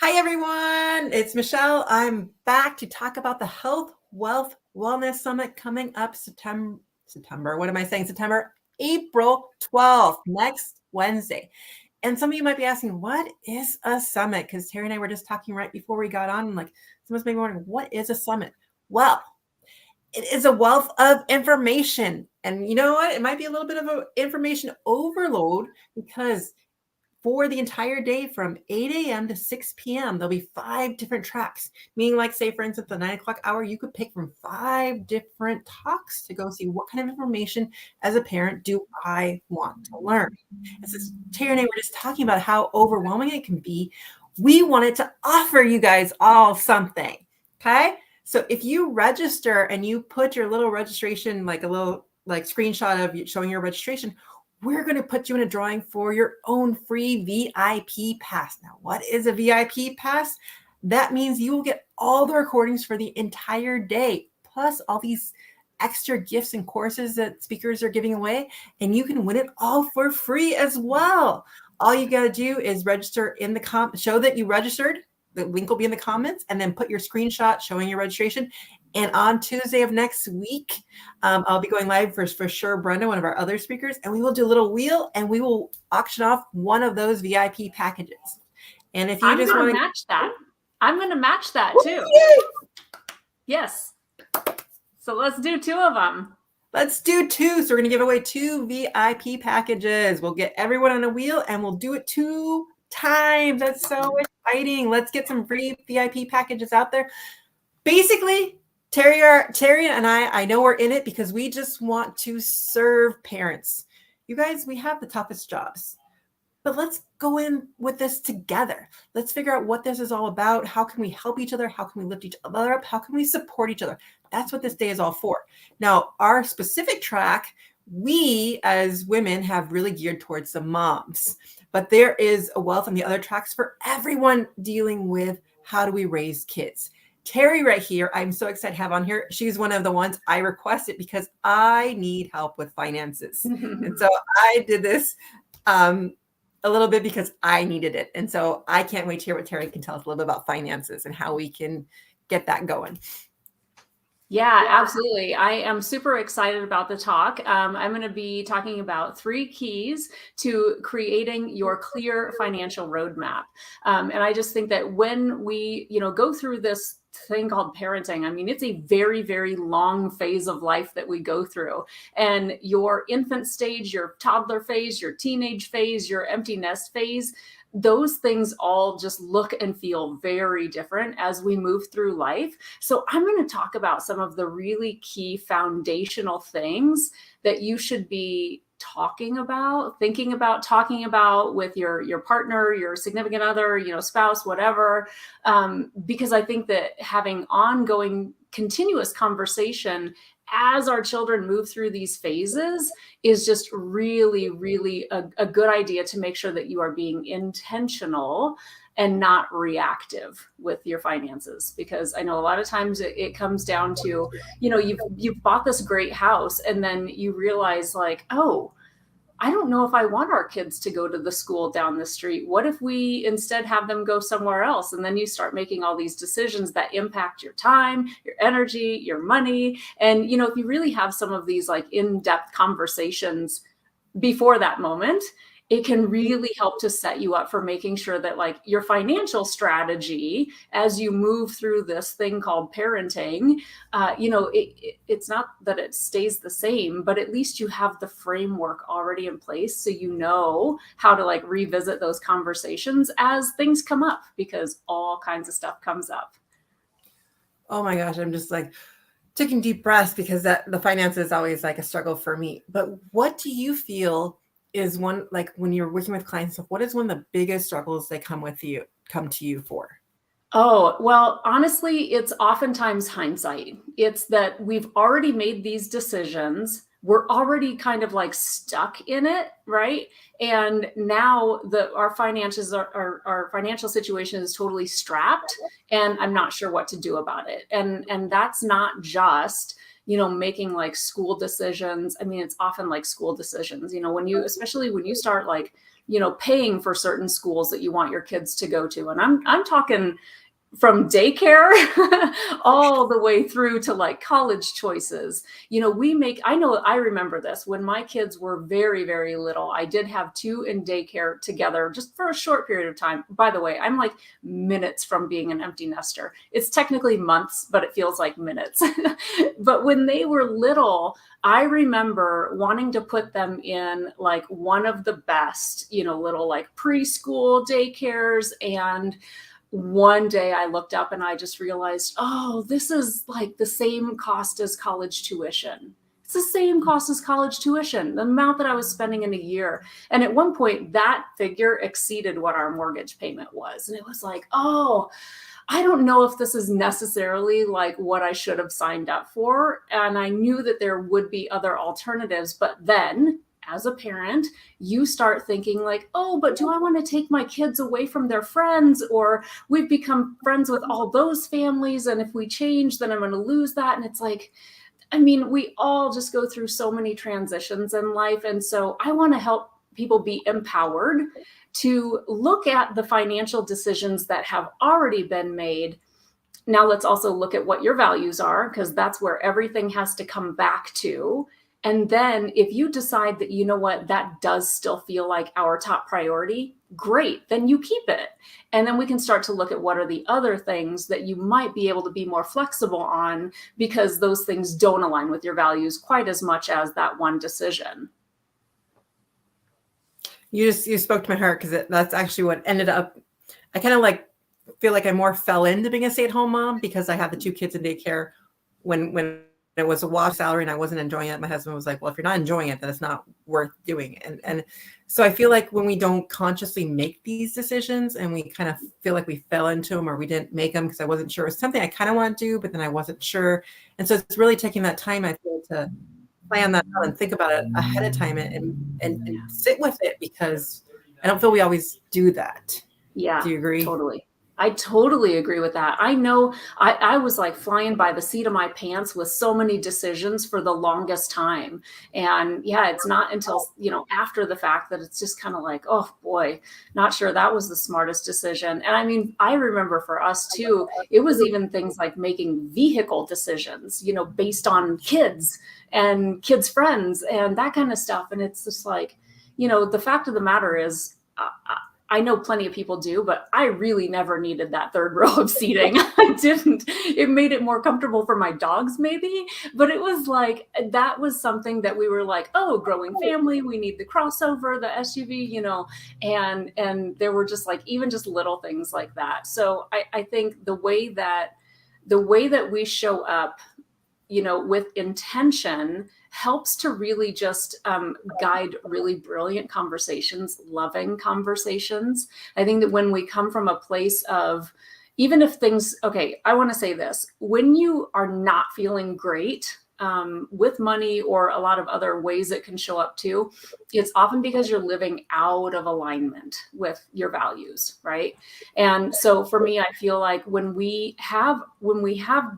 Hi, everyone. It's Michelle. I'm back to talk about the Health, Wealth, Wellness Summit coming up September. What am I saying? April 12th, next Wednesday. And some of you might be asking, what is a summit? Because Terry and I were just talking right before we got on. And like, someone's maybe wondering, what is a summit? Well, it is a wealth of information. And you know what? It might be a little bit of an information overload because for the entire day from 8 a.m. to 6 p.m. There'll be 5 different tracks. Meaning, like, say, for instance, the 9 o'clock hour, you could pick from 5 different talks to go see what kind of information as a parent do I want to learn. And since Terry and I were just talking about how overwhelming it can be, we wanted to offer you guys all something. Okay. So if you register and you put your little registration, like a little like screenshot of you showing your registration, we're going to put you in a drawing for your own free VIP pass. Now, what is a VIP pass? That means you will get all the recordings for the entire day, plus all these extra gifts and courses that speakers are giving away, and you can win it all for free as well. All you got to do is register in the show that you registered. The link will be in the comments, and then put your screenshot showing your registration. And on Tuesday of next week, I'll be going live for sure, Brenda, one of our other speakers, and we will do a little wheel and we will auction off one of those VIP packages. And if you just want to match that, I'm going to match that too. Yes. So let's do 2 of them. Let's do 2. So we're going to give away 2 VIP packages. We'll get everyone on a wheel and we'll do it 2 times. That's so exciting. Let's get some free VIP packages out there. Basically, Terry and I know we're in it because we just want to serve parents. You guys, we have the toughest jobs, but let's go in with this together. Let's figure out what this is all about. How can we help each other? How can we lift each other up? How can we support each other? That's what this day is all for. Now, our specific track, we as women have really geared towards the moms, but there is a wealth on the other tracks for everyone dealing with how do we raise kids. Terry right here, I'm so excited to have on here. She's one of the ones I requested because I need help with finances. And so I did this a little bit because I needed it. And so I can't wait to hear what Terry can tell us a little bit about finances and how we can get that going. Yeah, absolutely. I am super excited about the talk. I'm going to be talking about 3 keys to creating your clear financial roadmap. And I just think that when we, go through this thing called parenting, I mean, it's a very, very long phase of life that we go through. And your infant stage, your toddler phase, your teenage phase, your empty nest phase, those things all just look and feel very different as we move through life. So I'm going to talk about some of the really key foundational things that you should be talking about, thinking about, talking about with your partner, your significant other, spouse, whatever. Because I think that having ongoing, continuous conversation as our children move through these phases is just really, really a good idea to make sure that you are being intentional and not reactive with your finances. Because I know a lot of times it comes down to, you've bought this great house and then you realize like, oh, I don't know if I want our kids to go to the school down the street. What if we instead have them go somewhere else? And then you start making all these decisions that impact your time, your energy, your money. And, if you really have some of these like in-depth conversations before that moment, it can really help to set you up for making sure that like your financial strategy as you move through this thing called parenting, it's not that it stays the same, but at least you have the framework already in place. So you know how to like revisit those conversations as things come up, because all kinds of stuff comes up. Oh my gosh, I'm just like taking deep breaths because the finances is always like a struggle for me. But what do you feel is one, like when you're working with clients, what is one of the biggest struggles they come to you for? Oh, well, honestly, it's oftentimes hindsight. It's that we've already made these decisions. We're already kind of like stuck in it, right? And now our finances our financial situation is totally strapped, and I'm not sure what to do about it. And that's not just making like school decisions. I mean, it's often like school decisions, especially when you start like paying for certain schools that you want your kids to go to. And I'm talking from daycare all the way through to like college choices. I remember this when my kids were very, very little. I did have two in daycare together just for a short period of time. By the way, I'm like minutes from being an empty nester. It's technically months, but it feels like minutes. But when they were little, I remember wanting to put them in like one of the best, little like preschool daycares. And one day I looked up and I just realized, oh, this is like the same cost as college tuition. It's the same cost as college tuition, the amount that I was spending in a year. And at one point, that figure exceeded what our mortgage payment was. And it was like, oh, I don't know if this is necessarily like what I should have signed up for. And I knew that there would be other alternatives. But then as a parent, you start thinking like, oh, but do I want to take my kids away from their friends? Or we've become friends with all those families. And if we change, then I'm going to lose that. And it's like, we all just go through so many transitions in life. And so I want to help people be empowered to look at the financial decisions that have already been made. Now let's also look at what your values are, because that's where everything has to come back to. And then if you decide that, you know what, that does still feel like our top priority, great, then you keep it. And then we can start to look at what are the other things that you might be able to be more flexible on, because those things don't align with your values quite as much as that one decision. You spoke to my heart, because that's actually what ended up. I kind of like feel like I more fell into being a stay-at-home mom because I had the two kids in daycare when it was a wash salary and I wasn't enjoying it. My husband was like, well, if you're not enjoying it, then it's not worth doing. And so I feel like when we don't consciously make these decisions and we kind of feel like we fell into them or we didn't make them because I wasn't sure, it was something I kind of want to do, but then I wasn't sure. And so it's really taking that time, I feel, to plan that out and think about it ahead of time and sit with it, because I don't feel we always do that. Yeah. Do you agree? Totally. I totally agree with that. I know I was like flying by the seat of my pants with so many decisions for the longest time. And yeah, it's not until, after the fact that it's just kind of like, oh boy, not sure that was the smartest decision. And I remember for us too, it was even things like making vehicle decisions, based on kids and kids' friends and that kind of stuff. And it's just like, the fact of the matter is, I know plenty of people do, but I really never needed that third row of seating. I didn't. It made it more comfortable for my dogs maybe, but it was like, that was something that we were like, oh, growing family, we need the crossover, the SUV, and there were just like, even just little things like that. So I think the way that we show up, with intention helps to really just guide really brilliant conversations, loving conversations. I think that when we come from a place of, even if things, okay, I want to say this, when you are not feeling great with money or a lot of other ways it can show up too, it's often because you're living out of alignment with your values, right? And so for me, I feel like when we have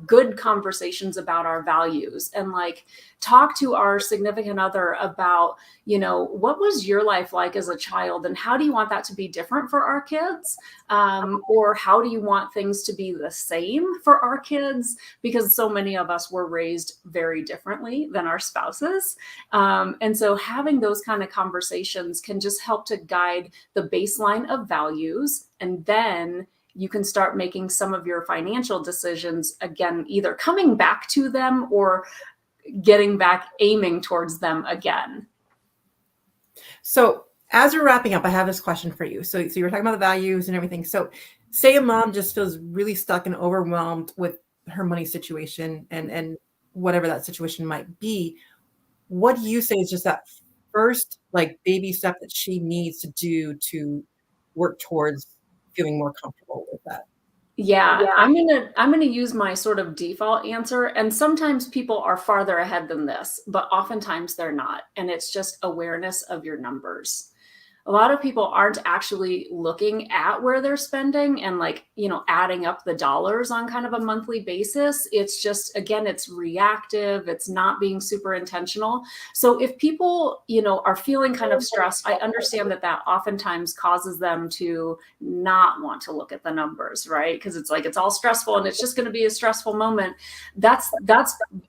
good conversations about our values and like talk to our significant other about, what was your life like as a child and how do you want that to be different for our kids? Or how do you want things to be the same for our kids? Because so many of us were raised very differently than our spouses. And so having those kind of conversations can just help to guide the baseline of values. And then you can start making some of your financial decisions, again, either coming back to them or getting back, aiming towards them again. So as we're wrapping up, I have this question for you. So you were talking about the values and everything. So say a mom just feels really stuck and overwhelmed with her money situation and whatever that situation might be. What do you say is just that first like baby step that she needs to do to work towards feeling more comfortable with that? Yeah, I'm gonna use my sort of default answer. And sometimes people are farther ahead than this, but oftentimes they're not. And it's just awareness of your numbers. a lot of people aren't actually looking at where they're spending and like, adding up the dollars on kind of a monthly basis. It's just, again, it's reactive. It's not being super intentional. So if people, are feeling kind of stressed, I understand that oftentimes causes them to not want to look at the numbers, right? Because it's like, it's all stressful and it's just going to be a stressful moment. That's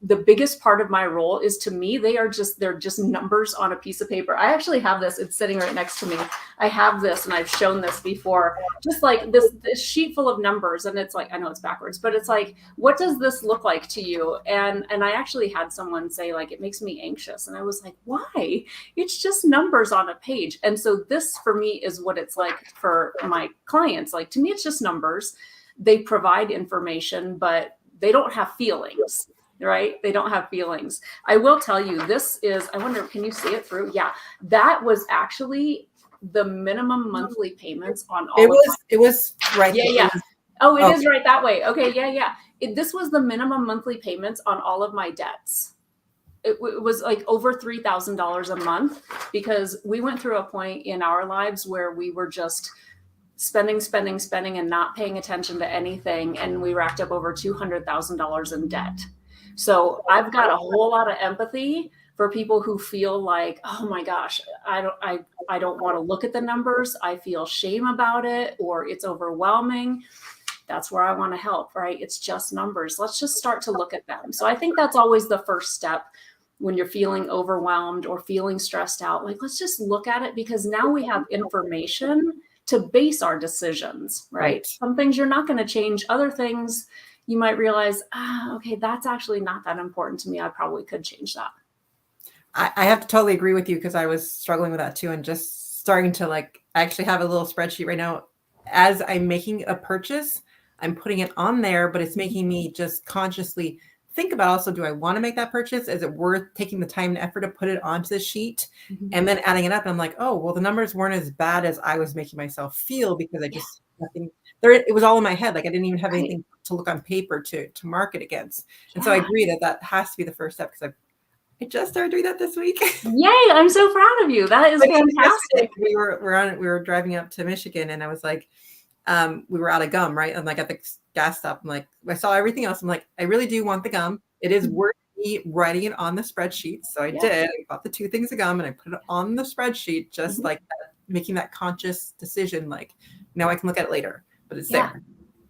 the biggest part of my role is, to me, they're just numbers on a piece of paper. I actually have this, it's sitting right next to me. I have this, and I've shown this before, just like this sheet full of numbers. And it's like, I know it's backwards, but it's like, what does this look like to you? And I actually had someone say, like, it makes me anxious. And I was like, why? It's just numbers on a page. And so this for me is what it's like for my clients. Like, to me, it's just numbers. They provide information, but they don't have feelings. Right? They don't have feelings. I will tell you, this is, I wonder, can you see it through? Yeah, that was actually the minimum monthly payments on all. It was right. Yeah, yeah. Oh, it is right that way. Okay, yeah, yeah. This was the minimum monthly payments on all of my debts. It was like over $3,000 a month, because we went through a point in our lives where we were just spending and not paying attention to anything. And we racked up over $200,000 in debt. So I've got a whole lot of empathy for people who feel like, oh my gosh, I don't want to look at the numbers. I feel shame about it, or it's overwhelming. That's where I want to help, right? It's just numbers. Let's just start to look at them. So I think that's always the first step when you're feeling overwhelmed or feeling stressed out. Like, let's just look at it, because now we have information to base our decisions, right? Some things you're not going to change. Other things you might realize, okay, that's actually not that important to me. I probably could change that. I have to totally agree with you, because I was struggling with that too, and just starting to, like, I actually have a little spreadsheet right now. As I'm making a purchase, I'm putting it on there, but it's making me just consciously think about, also, do I want to make that purchase? Is it worth taking the time and effort to put it onto the sheet? And then adding it up, and I'm like, oh, well, the numbers weren't as bad as I was making myself feel, because I just, nothing there. It was all in my head. Like, I didn't even have anything to look on paper to mark it against. And so I agree that has to be the first step, because I just started doing that this week. Yay! I'm so proud of you. That is fantastic. We were driving up to Michigan, and I was like, we were out of gum, right? And like at the gas stop, I'm like, I saw everything else. I'm like, I really do want the gum. It is worth me writing it on the spreadsheet. So I did. I bought the 2 things of gum, and I put it on the spreadsheet, just like that, making that conscious decision. Like, now I can look at it later, but it's there.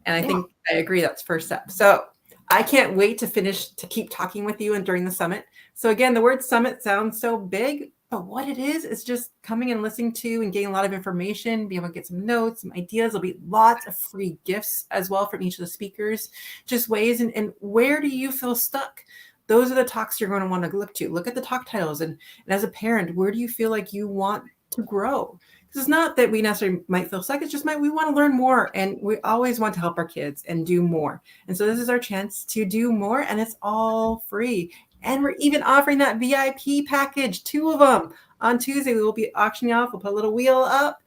And I think I agree, that's first step. So I can't wait to keep talking with you and during the summit. So again, the word summit sounds so big, but what it is just coming and listening to and getting a lot of information, being able to get some notes, some ideas. There'll be lots of free gifts as well from each of the speakers, just ways. And where do you feel stuck? Those are the talks you're going to want to look to. Look at the talk titles. And as a parent, where do you feel like you want to grow? Because it's not that we necessarily might feel stuck. It's just we want to learn more. And we always want to help our kids and do more. And so this is our chance to do more. And it's all free. And we're even offering that VIP package, 2 of them. On Tuesday, we will be auctioning off. We'll put a little wheel up.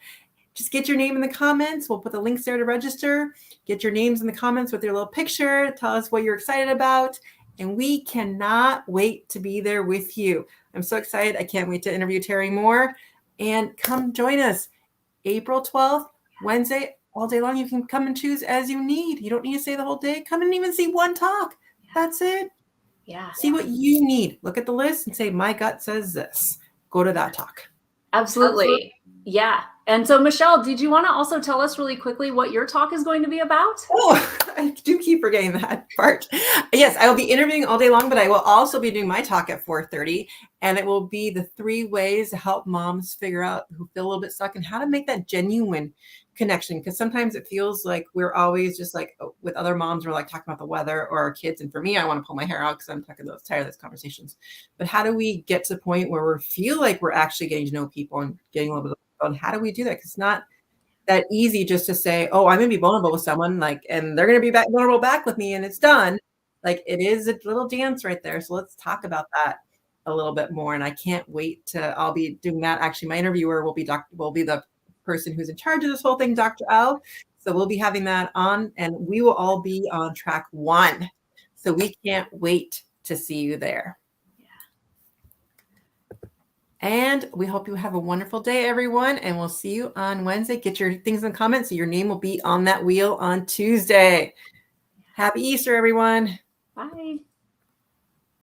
Just get your name in the comments. We'll put the links there to register. Get your names in the comments with your little picture. Tell us what you're excited about. And we cannot wait to be there with you. I'm so excited. I can't wait to interview Terry Moore. And come join us April 12th, Wednesday, all day long. You can come and choose as you need. You don't need to stay the whole day. Come and even see one talk. That's it. Yeah. See what you need. Look at the list and say, my gut says this. Go to that talk. Absolutely. Yeah. And so, Michelle, did you want to also tell us really quickly what your talk is going to be about? Oh, I do keep forgetting that part. Yes, I will be interviewing all day long, but I will also be doing my talk at 4:30. And it will be the 3 ways to help moms figure out who feel a little bit stuck and how to make that genuine connection. Because sometimes it feels like we're always just like with other moms, we're like talking about the weather or our kids. And for me, I want to pull my hair out because I'm tired of those conversations. But how do we get to the point where we feel like we're actually getting to know people and getting a little bit on how do we do that? Because it's not that easy just to say, oh, I'm going to be vulnerable with someone, like, and they're going to be vulnerable back with me and it's done. Like, it is a little dance right there. So let's talk about that a little bit more. And I can't wait I'll be doing that. Actually, my interviewer will be the person who's in charge of this whole thing, Dr. L. So we'll be having that on, and we will all be on track 1. So we can't wait to see you there. And we hope you have a wonderful day, everyone. And we'll see you on Wednesday. Get your things in the comments so your name will be on that wheel on Tuesday. Happy Easter, everyone. Bye.